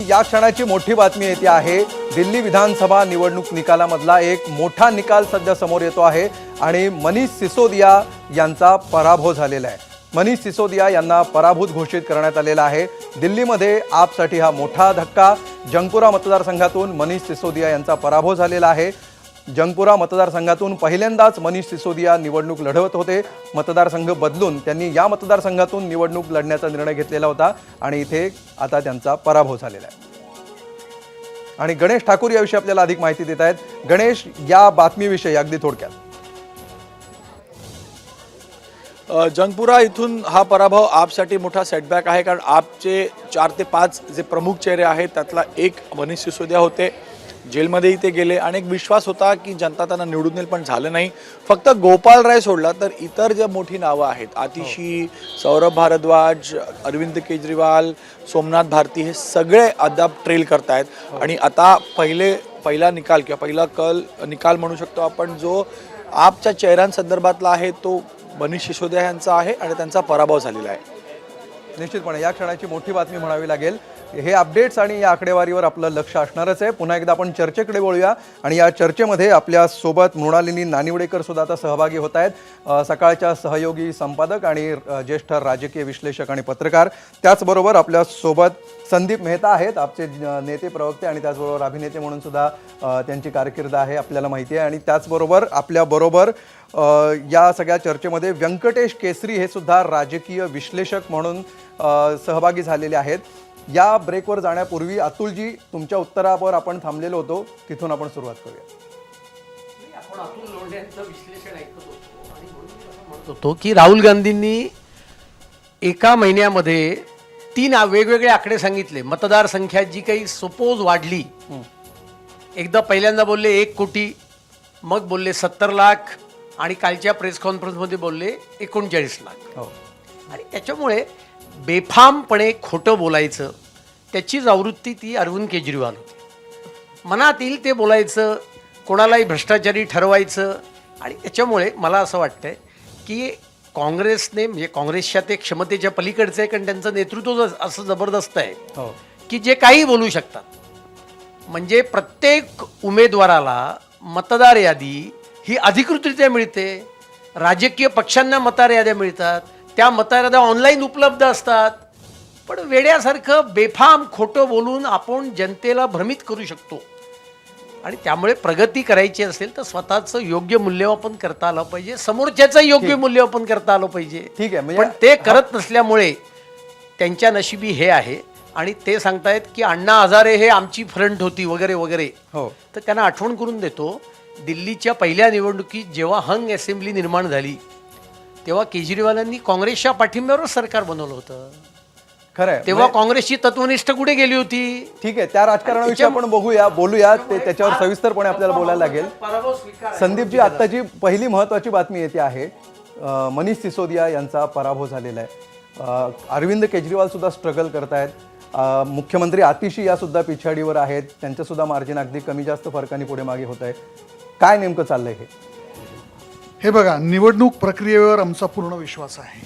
या क्षणाची मोठी बातमी येते आहे। दिल्ली विधानसभा निवडणूक निकालामधला एक मोठा निकाल सध्या समोर येतो आहे आणि मनीष सिसोदिया यांचा पराभव झालेला आहे। मनीष सिसोदिया यांना पराभूत घोषित करण्यात आलेला आहे। दिल्लीमध्ये आपसाठी हा मोठा धक्का। जंगपुरा मतदारसंघातून मनीष सिसोदिया यांचा पराभव झालेला आहे। जंगपुरा मतदारसंघातून पहिल्यांदाच मनीष सिसोदिया निवडणूक लढवत होते। मतदारसंघ बदलून त्यांनी या मतदारसंघातून निवडणूक लढण्याचा निर्णय घेतलेला होता आणि इथे आता त्यांचा पराभव झालेला आहे। आणि गणेश ठाकूर याविषयी आपल्याला अधिक माहिती देत आहेत। गणेश, या बातमीविषयी अगदी थोडक्यात। जंगपुरा इथून हा पराभव आपसाठी मोठा सेटबॅक आहे, कारण आपचे 4 ते 5 जे प्रमुख चेहरे आहेत त्यातला एक मनीष सिसोदिया होते। जेलमध्येही ते गेले आणि एक विश्वास होता की जनता त्यांना निवडून देईल, पण झालं नाही। फक्त गोपाल राय सोडला तर इतर जे मोठी नावं आहेत, आतिशी, सौरभ भारद्वाज, अरविंद केजरीवाल, सोमनाथ भारती, हे सगळे अद्याप ट्रेल करतायत। आणि आता पहिला निकाल किंवा पहिला निकाल म्हणू शकतो आपण, जो आपच्या चेहऱ्यांसंदर्भातला आहे तो मनीष सिसोदिया यांचा आहे आणि त्यांचा पराभव झालेला आहे। निश्चितपणे या क्षणाची मोठी बातमी म्हणावी लागेल। हे अपडेट्स आणि या आकडेवारीवर आपलं लक्ष असणारच आहे। पुन्हा एकदा आपण चर्चेकडे वळूया आणि या चर्चेमध्ये आपल्या सोबत मृणालिनी नानिवडेकर सुद्धा आता सहभागी होत आहेत। सकाळच्या सहयोगी संपादक आणि ज्येष्ठ राजकीय विश्लेषक आणि पत्रकार। त्याचबरोबर आपल्या सोबत संदीप मेहता आहेत, आपचे नेते प्रवक्ते, आणि त्याचबरोबर अभिनेते म्हणून सुद्धा त्यांची कारकीर्द आहे आपल्याला माहिती आहे। आणि त्याचबरोबर आपल्याबरोबर या सगळ्या चर्चेमध्ये व्यंकटेश केसरी हे सुद्धा राजकीय विश्लेषक म्हणून सहभागी झालेले आहेत। या ब्रेकवर जाण्यापूर्वी अतुलजी, तुमच्या उत्तरावर आपण थांबलेलो होतो, तिथून आपण सुरुवात करूया। आपण अतुल लोंढे यांचं विश्लेषण ऐकत होतो आणि म्हणून मी असं म्हणत होतो की राहुल गांधींनी एका महिन्यामध्ये 3 वेगवेगळे आकडे सांगितले। मतदारसंख्या जी काही सपोज वाढली, एकदा पहिल्यांदा बोलले 1 कोटी, मग बोलले 70 लाख, आणि कालच्या प्रेस कॉन्फरन्समध्ये बोलले 39 लाख। आणि त्याच्यामुळे बेफामपणे खोटं बोलायचं, त्याचीच आवृत्ती ती अरविंद केजरीवाल होती। मनात येईल ते बोलायचं, कोणालाही भ्रष्टाचारी ठरवायचं। आणि त्याच्यामुळे मला असं वाटतंय की काँग्रेसने, म्हणजे काँग्रेसच्या ते क्षमतेच्या पलीकडचं आहे, कारण त्यांचं नेतृत्व असं जबरदस्त आहे की जे काही बोलू शकतात। म्हणजे प्रत्येक उमेदवाराला मतदार यादी ही अधिकृतरित्या मिळते, राजकीय पक्षांना मतदार याद्या मिळतात, त्या मतदार याद्या ऑनलाईन उपलब्ध असतात। पण वेड्यासारखं बेफाम खोटं बोलून आपण जनतेला भ्रमित करू शकतो। आणि त्यामुळे प्रगती करायची असेल तर स्वतःचं योग्य मूल्यमापन करता आलं पाहिजे, समोरच्याचं योग्य मूल्यमापन करता आलं पाहिजे। ठीक आहे, पण ते करत नसल्यामुळे त्यांच्या नशिबी हे आहे। आणि ते सांगतायत की अण्णा हजारे हे आमची फ्रंट होती वगैरे वगैरे। तर त्यांना आठवण करून देतो, दिल्लीच्या पहिल्या निवडणुकीत जेव्हा हंग असेंब्ली निर्माण झाली तेव्हा केजरीवालांनी काँग्रेसच्या पाठिंब्यावर सरकार बनवलं होतं। खरं, तेव्हा काँग्रेसची तत्वनिष्ठ कुठे गेली होती? ठीक आहे, त्या राजकारणाविषयी आपण बोलूया, त्याच्यावर सविस्तरपणे आपल्याला बोलायला लागेल। संदीपजी, आत्ताची पहिली महत्त्वाची बातमी येते आहे, मनीष सिसोदिया यांचा पराभव झालेला आहे। अरविंद केजरीवाल सुद्धा स्ट्रगल करतायत, मुख्यमंत्री आतिशी या सुद्धा पिछाडीवर आहेत, त्यांचं सुद्धा मार्जिन अगदी कमी जास्त फरकाने पुढे मागे होत आहे। काय नेमकं चाललंय हे बघा, निवडणूक प्रक्रियेवर आमचा पूर्ण विश्वास आहे।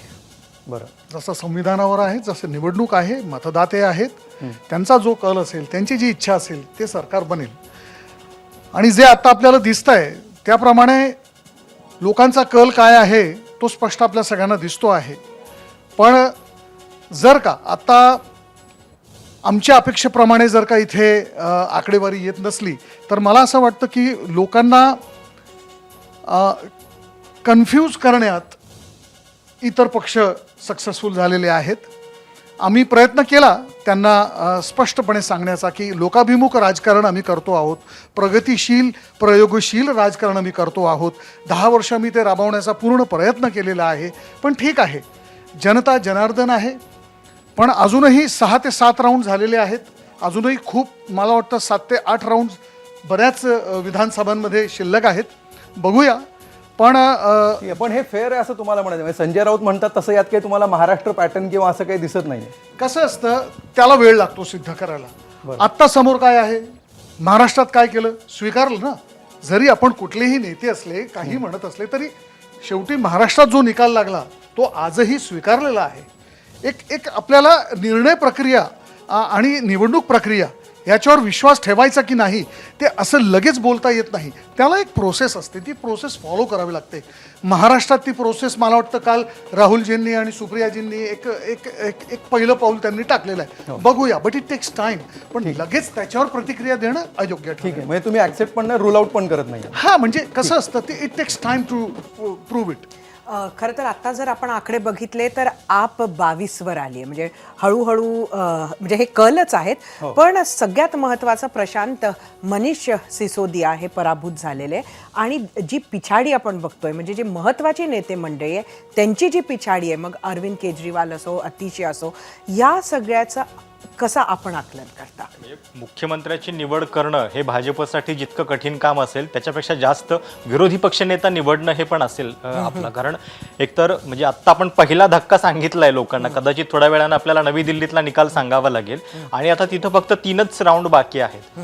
बरं, जसं संविधानावर आहे, जसं निवडणूक आहे, मतदाते आहेत, त्यांचा जो कल असेल, त्यांची जी इच्छा असेल ते सरकार बनेल। आणि जे आता आपल्याला दिसतंय त्याप्रमाणे लोकांचा कल काय आहे तो स्पष्ट आपल्या सगळ्यांना दिसतो आहे। पण जर का आता आमच्या अपेक्षेप्रमाणे जर का इथे आकडेवारी येत नसली तर मला असं वाटतं की लोकांना कन्फ्यूज करण्यात इतर पक्ष सक्सेसफुल झालेले आहेत। आम्ही प्रयत्न केला त्यांना स्पष्टपणे सांगण्याचा की लोकाभिमुख राजकारण आम्ही करतो आहोत, प्रगतिशील प्रयोगशील राजकारण आम्ही करतो आहोत। 10 वर्ष मी ते राबवण्याचा पूर्ण प्रयत्न केलेला आहे। पण ठीक आहे, जनता जनार्दन आहे, पण अजूनही 6 ते 7 राऊंड झालेले आहेत। अजूनही खूप, मला वाटतं 7 ते 8 राऊंड बऱ्याच विधानसभांमध्ये शिल्लक आहेत। बघूया। पण हे फेअर आहे असं तुम्हाला म्हणायचं? संजय राऊत म्हणतात तसं यात काही तुम्हाला महाराष्ट्र पॅटर्न किंवा असं काही दिसत नाही? कसं असतं, त्याला वेळ लागतो सिद्ध करायला। आत्ता समोर काय आहे, महाराष्ट्रात काय केलं, स्वीकारलं ना। जरी आपण कुठलेही नेते असले, काही म्हणत असले, तरी शेवटी महाराष्ट्रात जो निकाल लागला तो आजही स्वीकारलेला आहे। एक आपल्याला निर्णय प्रक्रिया आणि निवडणूक प्रक्रिया याच्यावर विश्वास ठेवायचा की नाही ते असं लगेच बोलता येत नाही. त्याला एक प्रोसेस असते, ती प्रोसेस फॉलो करावी लागते. महाराष्ट्रात ती प्रोसेस मला वाटतं काल राहुलजींनी आणि सुप्रियाजींनी एक एक एक एक पहिलं पाऊल त्यांनी टाकलेलं आहे. बघूया, बट इट टेक्स टाइम. पण लगेच त्याच्यावर प्रतिक्रिया देणं अयोग्य ठीक ठरेल. आहे, म्हणजे तुम्ही ऍक्सेप्ट पण नाही, रूल आउट पण करत नाही. हा, म्हणजे कसं असतं ते it takes time to prove it. खरं तर आता जर आपण आकडे बघितले तर आप 22वर आली आहे, म्हणजे हळूहळू म्हणजे हे कलच आहेत. पण सगळ्यात महत्त्वाचं प्रशांत मनीष सिसोदिया हे पराभूत झालेले आणि जी पिछाडी आपण बघतोय म्हणजे जे महत्त्वाची नेते मंडळी आहे त्यांची जी पिछाडी आहे, मग अरविंद केजरीवाल असो, अतिशी असो, या सगळ्याचं कसं आपण आकलन करता? म्हणजे मुख्यमंत्र्याची निवड करणं हे भाजपसाठी जितकं कठीण काम असेल त्याच्यापेक्षा जास्त विरोधी पक्षनेता निवडणं हे पण असेल आपलं. कारण एकतर म्हणजे आत्ता आपण पहिला धक्का सांगितलाय लोकांना, कदाचित थोड्या वेळानं आपल्याला नवी दिल्लीतला निकाल सांगावा लागेल आणि आता तिथं फक्त 3च राऊंड बाकी आहेत.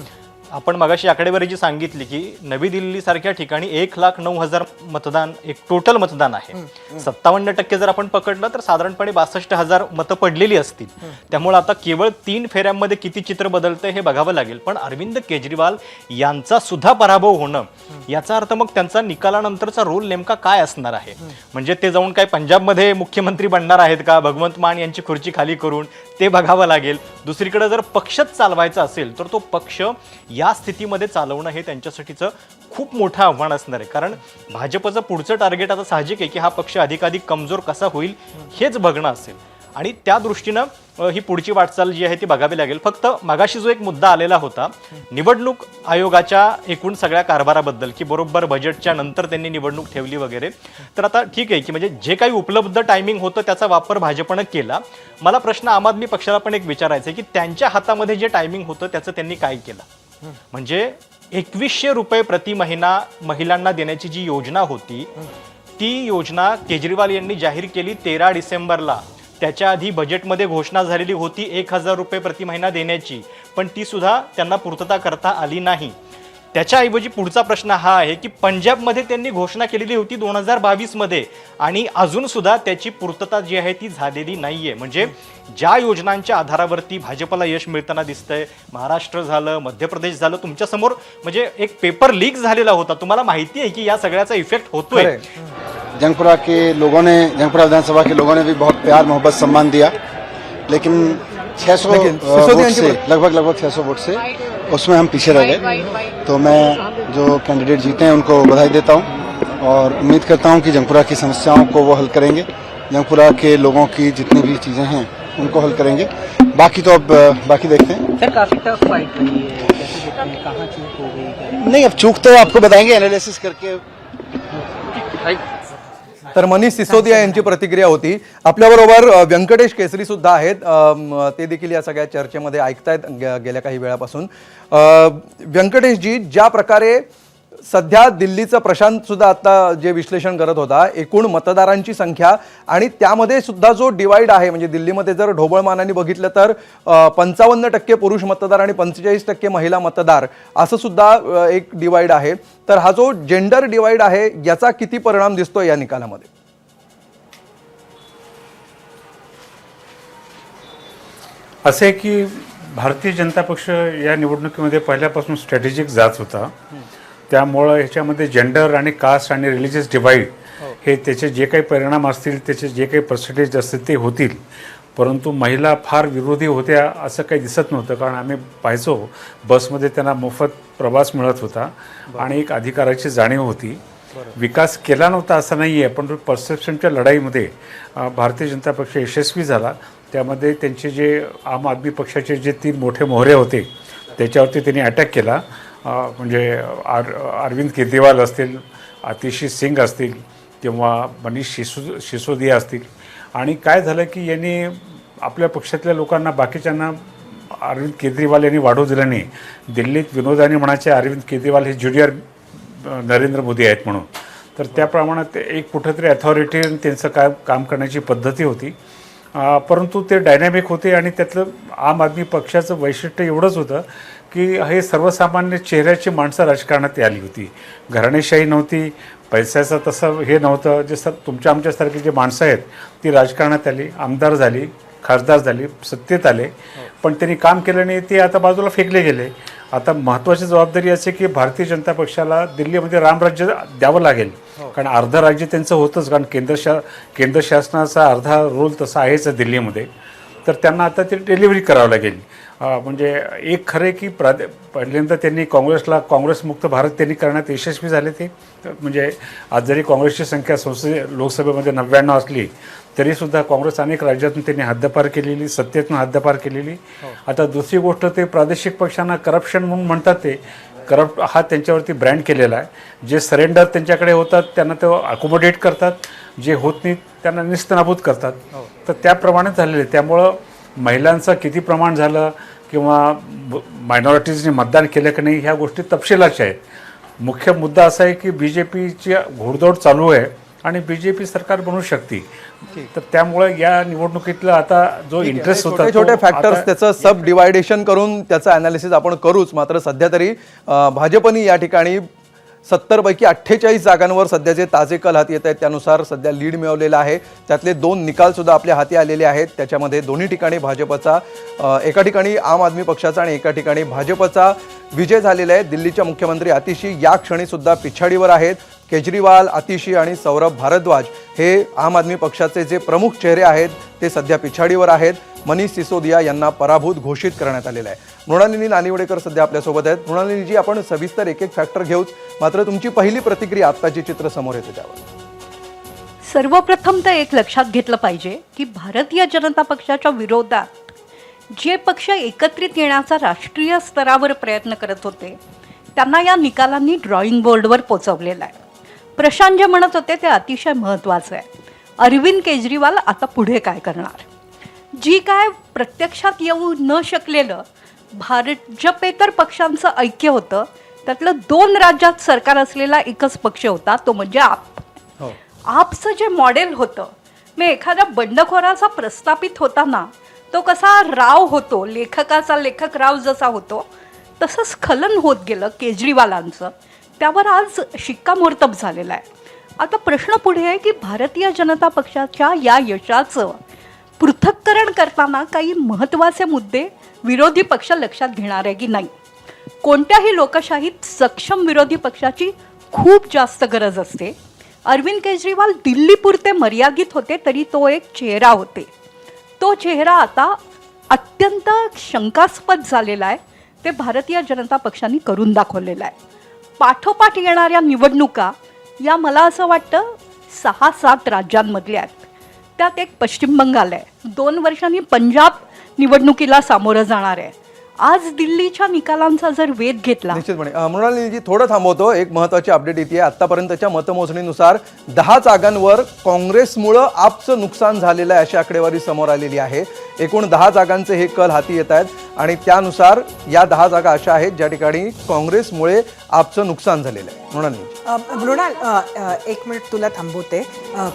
आपण मगाशी आकडेवारी जी सांगितली की नवी दिल्ली सारख्या ठिकाणी 1,09,000 मतदान, एक टोटल मतदान आहे. 57% जर आपण पकडलं तर साधारणपणे 62,000 मतं पडलेली असतील. त्यामुळे आता केवळ 3 फेऱ्यांमध्ये किती चित्र बदलतंय हे बघावं लागेल. पण अरविंद केजरीवाल यांचा सुद्धा पराभव होणं याचा अर्थ मग त्यांचा निकालानंतरचा रोल नेमका काय असणार आहे? म्हणजे ते जाऊन काय पंजाबमध्ये मुख्यमंत्री बनणार आहेत का, भगवंत मान यांची खुर्ची खाली करून, ते बघावं लागेल. दुसरीकडे जर पक्षच चालवायचा असेल तर तो पक्ष या स्थितीमध्ये चालवणं हे त्यांच्यासाठीचं खूप मोठं आव्हान असणार आहे. कारण भाजपचं पुढचं टार्गेट आता साहजिक आहे की हा पक्ष अधिकाधिक कमजोर कसा होईल हेच बघणं असेल आणि त्या दृष्टीनं ही पुढची वाटचाल जी आहे ती बघावी लागेल. फक्त मगाशी जो एक मुद्दा आलेला होता निवडणूक आयोगाच्या एकूण सगळ्या कारभाराबद्दल की बरोबर बजेटच्या नंतर त्यांनी निवडणूक ठेवली वगैरे, तर आता ठीक आहे की म्हणजे जे काही उपलब्ध टायमिंग होतं त्याचा वापर भाजपनं केला. मला प्रश्न आम आदमी पक्षाला पण एक विचारायचा आहे की त्यांच्या हातामध्ये जे टायमिंग होतं त्याचं त्यांनी काय केलं? म्हणजे 2100 रुपये प्रति महिना महिलांना देण्याची जी योजना होती ती योजना केजरीवाल यांनी जाहीर केली 13 डिसेंबरला. त्याच्या आधी बजेटमध्ये घोषणा झालेली होती 1,000 रुपये प्रति महिना देण्याची, पण ती सुद्धा त्यांना पूर्तता करता आली नाही. त्याच्याऐवजी पुढचा प्रश्न हा आहे की पंजाबमध्ये त्यांनी घोषणा केलेली होती 2022 मध्ये आणि अजून सुद्धा त्याची पूर्तता जी आहे ती झालेली नाहीये. म्हणजे ज्या योजनांच्या आधारावरती भाजपला यश मिळताना दिसतंय, महाराष्ट्र झालं, मध्य प्रदेश झालं, तुमच्या समोर म्हणजे एक पेपर लीक झालेला होता. तुम्हाला माहिती आहे की या सगळ्याचा इफेक्ट होतोय. जंगपुरा के लोगों ने, जंगपुरा विधानसभा के लोगों ने भी बहुत प्यार मोहब्बत सम्मान दिया, लेकिन 600 वोट से लगभग 600 वोट से उसमें हम पीछे रह गए. तो मैं जो कैंडिडेट जीते हैं उनको बधाई देता हूं और उम्मीद करता हूं कि जंगपुरा की समस्याओं को वो हल करेंगे. जंगपुरा के लोगों की जितनी भी चीज़ें हैं उनको हल करेंगे. बाकी तो अब बाकी देखते हैं. सर काफी टफ फाइट रही है, कैसे देखते हैं, कहाँ चूक हो गई? नहीं, अब चूक तो आपको बताएंगे एनालिसिस करके. तर मनीष सिसोदिया यांची प्रतिक्रिया होती. आपल्याबरोबर व्यंकटेश केसरी सुद्धा आहेत, ते देखील या सगळ्या चर्चेमध्ये ऐकतायत गेल्या काही वेळापासून. व्यंकटेशजी, ज्या प्रकारे सध्या दिल्लीचं प्रशांत सुद्धा आता जे विश्लेषण करत होता, एकूण मतदारांची संख्या आणि त्यामध्ये सुद्धा जो डिवाइड आहे, म्हणजे दिल्लीमध्ये जर ढोबळमानाने बघितलं तर 55% पुरुष मतदार आणि 45% महिला मतदार असं सुद्धा एक डिवाइड आहे. तर हा जो जेंडर डिवाइड आहे याचा किती परिणाम दिसतोय या निकालामध्ये? असे की भारतीय जनता पक्ष या निवडणुकीमध्ये पहिल्यापासून स्ट्रॅटेजिक जात होता. त्यामुळं ह्याच्यामध्ये जेंडर आणि कास्ट आणि रिलिजियस डिवाइड हे त्याचे जे काही परिणाम असतील, त्याचे जे काही पर्सेंटेज असतील ते होतील. परंतु महिला फार विरोधी होत्या असं काही दिसत नव्हतं. कारण आम्ही पाहायचो बसमध्ये त्यांना मोफत प्रवास मिळत होता आणि एक अधिकाराची जाणीव होती. विकास केला नव्हता असं नाही आहे, पण परसेप्शनच्या लढाईमध्ये भारतीय जनता पक्ष यशस्वी झाला. त्यामध्ये त्यांचे जे आम आदमी पक्षाचे जे 3 मोठे मोहरे होते त्याच्यावरती त्यांनी अटॅक केला. म्हणजे अरविंद केजरीवाल असतील, आतिशी सिंग असतील किंवा मनीष सिसोदिया असतील. आणि काय झालं की यांनी आपल्या पक्षातल्या लोकांना, बाकीच्यांना अरविंद केजरीवाल यांनी वाढवू दिलं नाही. दिल्लीत विनोदाने म्हणायचे अरविंद केजरीवाल हे ज्युनियर नरेंद्र मोदी आहेत म्हणून. तर त्याप्रमाणे एक कुठंतरी अथॉरिटी त्यांचं काम करण्याची पद्धती होती. परंतु ते डायनॅमिक होते आणि त्यातलं आम आदमी पक्षाचं वैशिष्ट्य एवढंच होतं की हे सर्वसामान्य चेहऱ्याची माणसं राजकारणात आली होती. घराणेशाही नव्हती, पैशाचं तसं हे नव्हतं. जे तुमच्या आमच्यासारखी जे माणसं आहेत ती राजकारणात आली, आमदार झाली, खासदार झाले, सत्तेत आले, पण त्यांनी काम केलं नाही, ते आता बाजूला फेकले गेले. आता महत्त्वाची जबाबदारी असे की भारतीय जनता पक्षाला दिल्लीमध्ये रामराज्य द्यावं लागेल, कारण अर्ध राज्य त्यांचं होतंच, कारण केंद्र शासनाचा अर्धा रोल तसा आहेच दिल्लीमध्ये. तर त्यांना आता ते डिलिव्हरी करावं लागेल. म्हणजे एक खरं की पहिल्यांदा त्यांनी काँग्रेसमुक्त भारत त्यांनी करण्यात यशस्वी झाले. ते म्हणजे आज जरी काँग्रेसची संख्या लोकसभेमध्ये 99 असली तरीसुद्धा काँग्रेस अनेक राज्यातून त्यांनी हद्दपार केलेली, सत्तेतून हद्दपार केलेली. आता दुसरी गोष्ट, ते प्रादेशिक पक्षांना करप्शन म्हणून म्हणतात, ते करप्ट हा त्यांच्यावरती ब्रँड केलेला आहे. जे सरेंडर त्यांच्याकडे होतात त्यांना ते अकोमोडेट करतात, जे होत नाहीत त्यांना निस्तनाबूत करतात. तर त्याप्रमाणेच झालेलं आहे. त्यामुळं महिलांचं किती प्रमाण झालं किंवा मायनॉरिटीजने मतदान केलं की नाही ह्या गोष्टी तपशिलाच्या आहेत. मुख्य मुद्दा असा आहे की BJPची घोडदौड चालू आहे आणि BJP सरकार बनू शकते. तर त्यामुळे या निवडणुकीतला आता जो इंटरेस्ट होता, छोटे फॅक्टर्स त्याचं सब डिवायडेशन करून त्याचं अनालिसिस आपण करूच. मात्र सध्या तरी भाजपनी या ठिकाणी 70 पैकी 48 जागांवर सध्या जे ताजे कल हाती येत आहेत त्यानुसार सध्या लीड मिळवलेला आहे. त्यातले 2 निकाल सुद्धा आपल्या हाती आलेले आहेत. त्याच्यामध्ये दोन्ही ठिकाणी भाजपचा, एका ठिकाणी आम आदमी पक्षाचा आणि एका ठिकाणी भाजपचा विजय झालेला आहे. दिल्लीच्या मुख्यमंत्री आतिशी या क्षणी सुद्धा पिछाडीवर आहेत. केजरीवाल, आतिशी आणि सौरभ भारद्वाज हे आम आदमी पक्षाचे जे प्रमुख चेहरे आहेत ते सध्या पिछाडीवर आहेत. मनीष सिसोदिया यांना पराभूत घोषित करण्यात आलेलं आहे. मृणालिनी नानिवडेकर सध्या आपल्यासोबत आहेत. मृणालिनीजी, आपण सविस्तर एक एक फॅक्टर घेऊच, मात्र तुमची पहिली प्रतिक्रिया आत्ताची चित्र समोर येते त्यावर. सर्वप्रथम तर एक लक्षात घेतलं पाहिजे की भारतीय जनता पक्षाच्या विरोधात जे पक्ष एकत्रित येण्याचा राष्ट्रीय स्तरावर प्रयत्न करत होते त्यांना या निकालांनी ड्रॉइंग बोर्डवर पोचवलेला आहे. प्रशांत जे म्हणत होते ते अतिशय महत्त्वाचं आहे. अरविंद केजरीवाल आता पुढे काय करणार? जी काय प्रत्यक्षात येऊ न शकलेलं भाजपेतर पक्षांचं ऐक्य होतं त्यातलं 2 राज्यात सरकार असलेला एकच पक्ष होता, तो म्हणजे आप. आपचं जे मॉडेल होतं, मग एखाद्या बंडखोराचा प्रस्थापित होताना तो कसा राव होतो, लेखकाचा लेखक राव जसा होतो तसं स्खलन होत गेलं केजरीवालांचं. त्यावर आज शिक्कामोर्तब झालेला आहे. आता प्रश्न पुढे आहे की भारतीय जनता पक्षाच्या या यशाचं पृथक्करण करताना काही महत्त्वाचे मुद्दे विरोधी पक्ष लक्षात घेणार आहे की नाही. कोणत्याही लोकशाहीत सक्षम विरोधी पक्षाची खूप जास्त गरज असते. अरविंद केजरीवाल दिल्लीपुरते मर्यादित होते तरी तो एक चेहरा होते. तो चेहरा आता अत्यंत शंकास्पद झालेला आहे. ते भारतीय जनता पक्षाने करून दाखवलेलं आहे. पाठोपाठ येणाऱ्या निवडणुका या मला असं वाटतं 6-7 राज्यांमधल्या आहेत. त्यात एक पश्चिम बंगाल आहे. 2 वर्षांनी पंजाब निवडणुकीला सामोरं जाणार आहे. आज दिल्लीच्या निकालांचा जर वेध घेतला, निश्चितपणे. मृणालिनीजी, थोडं थांबवतो. एक महत्त्वाची अपडेट येते. आतापर्यंतच्या मतमोजणीनुसार 10 जागांवर काँग्रेसमुळं आपचं नुकसान झालेलं आहे अशी आकडेवारी समोर आलेली आहे. एकूण 10 जागांचे हे कल हाती येत आहेत आणि त्यानुसार या 10 जागा अशा आहेत ज्या ठिकाणी काँग्रेसमुळे आपचं नुकसान झालेलं आहे. मृणाल, 1 मिनिट तुला थांबवते.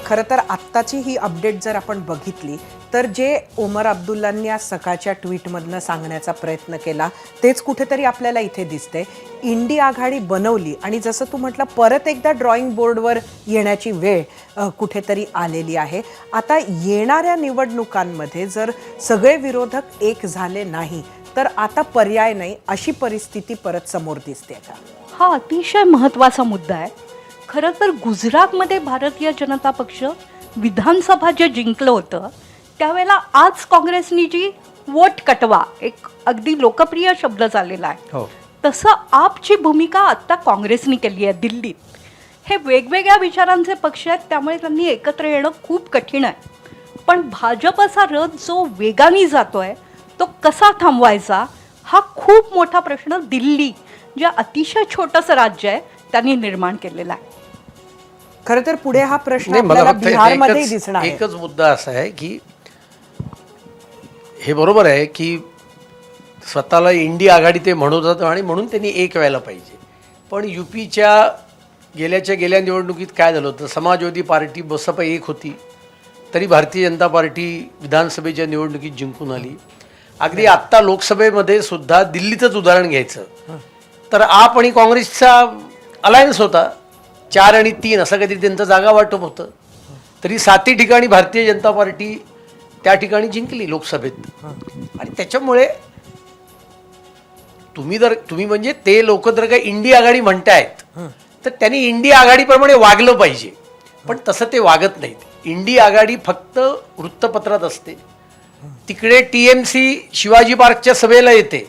खरं तर आत्ताची ही अपडेट जर आपण बघितली तर जे ओमर अब्दुल्लांनी आज सकाळच्या ट्विटमधनं सांगण्याचा प्रयत्न केला तेच कुठेतरी आपल्याला इथे दिसते. इंडी आघाडी बनवली आणि जसं तू म्हटलं परत एकदा ड्रॉइंग बोर्डवर येण्याची वेळ कुठेतरी आलेली आहे. आता येणाऱ्या निवडणुकांमध्ये जर सगळे विरोधक एक झाले नाही तर आता पर्याय नाही अशी परिस्थिती परत समोर दिसते का? हा अतिशय महत्त्वाचा मुद्दा आहे. खरं तर गुजरातमध्ये भारतीय जनता पक्ष विधानसभा जे जिंकलं होतं त्यावेळेला आज काँग्रेसनी जी वोट कटवा एक अगदी लोकप्रिय शब्द झालेला आहे, तसं आपची भूमिका आत्ता काँग्रेसनी केली आहे दिल्लीत. हे वेगवेगळ्या विचारांचे पक्ष आहेत त्यामुळे त्यांनी एकत्र येणं खूप कठीण आहे. पण भाजपचा रथ जो वेगाने जातोय तो कसा थांबवायचा हा खूप मोठा प्रश्न दिल्ली जे अतिशय छोटंसं राज्य आहे त्यांनी निर्माण केलेला आहे. खरं तर पुढे हा प्रश्न नाही, मला आपल्याला फक्त बिहारमध्ये दिसणार आहे. एकच मुद्दा असा आहे की हे बरोबर आहे की स्वतःला इंडी आघाडी ते म्हणत होतं आणि म्हणून त्यांनी एक व्हायला पाहिजे. पण UPच्या गेल्या निवडणुकीत काय झालं होतं, समाजवादी पार्टी बसपा एक होती तरी भारतीय जनता पार्टी विधानसभेच्या निवडणुकीत जिंकून आली. अगदी आत्ता लोकसभेमध्ये सुद्धा दिल्लीचंच उदाहरण घ्यायचं तर आप आणि काँग्रेसचा अलायन्स होता 4 आणि 3 असं काहीतरी त्यांचं जागा वाटप होतं. तरी 7 ठिकाणी भारतीय जनता पार्टी त्या ठिकाणी जिंकली लोकसभेत. आणि त्याच्यामुळे तुम्ही म्हणजे ते लोक जर काही इंडी आघाडी म्हणतायत तर त्यांनी इंडी आघाडीप्रमाणे वागलं पाहिजे, पण तसं ते वागत नाहीत. इंडी आघाडी फक्त वृत्तपत्रात असते, तिकडे TMC शिवाजी पार्कच्या सभेला येते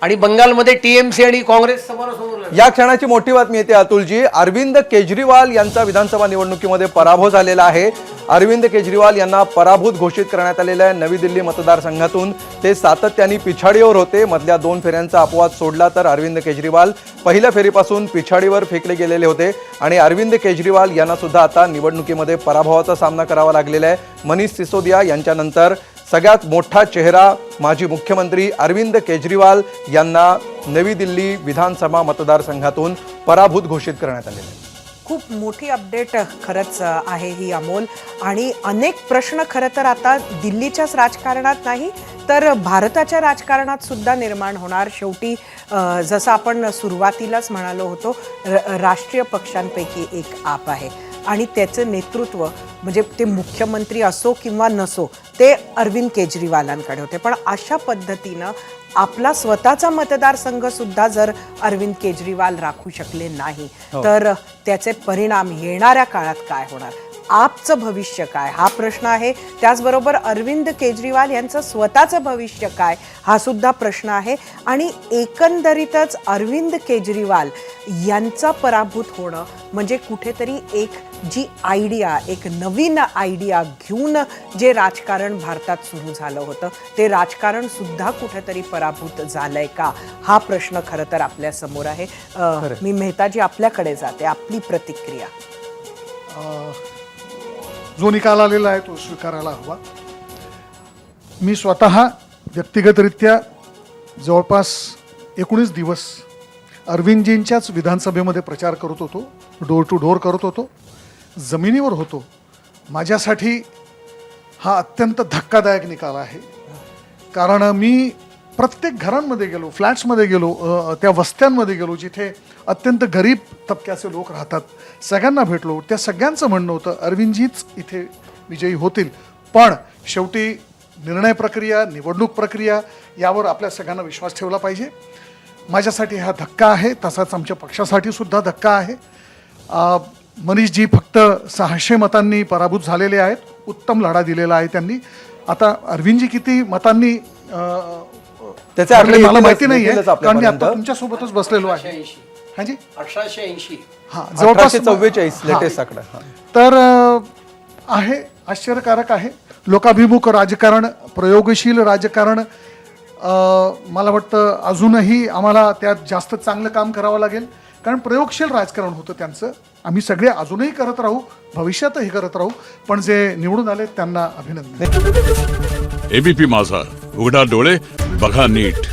आणि बंगालमध्ये TMC आणि काँग्रेस समोरासमोर लढतात. या क्षणाची मोठी बातमी येते अतुलजी. अरविंद केजरीवाल यांचा विधानसभा निवडणुकीमध्ये पराभव झालेला आहे. अरविंद केजरीवाल यांना पराभूत घोषित करण्यात आलेल्या नवी दिल्ली मतदारसंघातून ते सातत्याने पिछाडीवर होते. मधल्या 2 फेऱ्यांचा अपवाद सोडला तर अरविंद केजरीवाल पहिल्या फेरीपासून पिछाडीवर फेकले गेलेले होते आणि अरविंद केजरीवाल यांना सुद्धा आता निवडणुकीमध्ये पराभवाचा सामना करावा लागलेला आहे. मनीष सिसोदिया यांच्यानंतर सगळ्यात मोठा चेहरा माजी मुख्यमंत्री अरविंद केजरीवाल यांना नवी दिल्ली विधानसभा मतदारसंघातून पराभूत घोषित करण्यात आलेले आहे. खूप मोठी अपडेट खरंच आहे ही अमोल. आणि अनेक प्रश्न खरं तर आता दिल्लीच्याच राजकारणात नाही तर भारताच्या राजकारणात सुद्धा निर्माण होणार. शेवटी जसं आपण सुरुवातीलाच म्हणालो होतो, राष्ट्रीय पक्षांपैकी एक आप आहे आणि त्याचं नेतृत्व म्हणजे ते मुख्यमंत्री असो किंवा नसो ते अरविंद केजरीवालांकडे होते. पण अशा पद्धतीनं आपला स्वतःचा मतदारसंघ सुद्धा जर अरविंद केजरीवाल राखू शकले नाही तर त्याचे परिणाम येणाऱ्या काळात काय होणार, आपचं भविष्य काय हा प्रश्न आहे. त्याचबरोबर अरविंद केजरीवाल यांचं स्वतःचं भविष्य काय हा सुद्धा प्रश्न आहे. आणि एकंदरीतच अरविंद केजरीवाल यांचा पराभूत होणं म्हणजे कुठेतरी एक जी आयडिया, एक नवीन आयडिया घेऊन जे राजकारण भारतात सुरू झालं होतं ते राजकारण सुद्धा कुठेतरी पराभूत झालंय का हा प्रश्न खरं तर आपल्या समोर आहे. मी मेहताजी आपल्याकडे जाते, आपली प्रतिक्रिया. जो निकाल आलेला आहे तो स्वीकारायला हवा. मी स्वतः व्यक्तिगतरित्या जवळपास 19 दिवस अरविंदजींच्याच विधानसभेमध्ये प्रचार करत होतो, डोर टू डोर करत होतो, जमिनीवर होतो. माझ्यासाठी हा अत्यंत धक्कादायक निकाल आहे. कारण मी प्रत्येक घरांमध्ये गेलो, फ्लॅट्समध्ये गेलो, त्या वस्त्यांमध्ये गेलो जिथे अत्यंत गरीब तबक्याचे लोक राहतात, सगळ्यांना भेटलो. त्या सगळ्यांचं म्हणणं होतं अरविंदजीच इथे विजयी होतील. पण शेवटी निर्णय प्रक्रिया, निवडणूक प्रक्रिया यावर आपल्या सगळ्यांना विश्वास ठेवला पाहिजे. माझ्यासाठी हा धक्का आहे, तसाच आमच्या पक्षासाठी सुद्धा धक्का आहे. मनीषजी फक्त 600 मतांनी पराभूत झालेले आहेत. उत्तम लढा दिलेला आहे त्यांनी. आता अरविंदजी किती मतांनी त्याचे आकडे मला माहिती नाही येतीलच आहे, कारण मी आपल्यापर्यंत. आता तुमच्यासोबतच बसलेलो आहे. 1880. हाजी 1880. हां, जवळपास 1844 लेटेस्ट आकडा. तर आहे, आश्चर्यकारक आहे. लोकाभिमुख राजकारण, प्रयोगशील राजकारण, मला वाटतं अजूनही आम्हाला त्यात जास्त चांगलं काम करावं लागेल. कारण प्रयोगशील राजकारण होतं त्यांचं. आम्ही सगळे अजूनही करत राहू, भविष्यातही करत राहू. पण जे निवडून आले त्यांना अभिनंदन. ABP माझा, उघडा डोळे बघा नीट.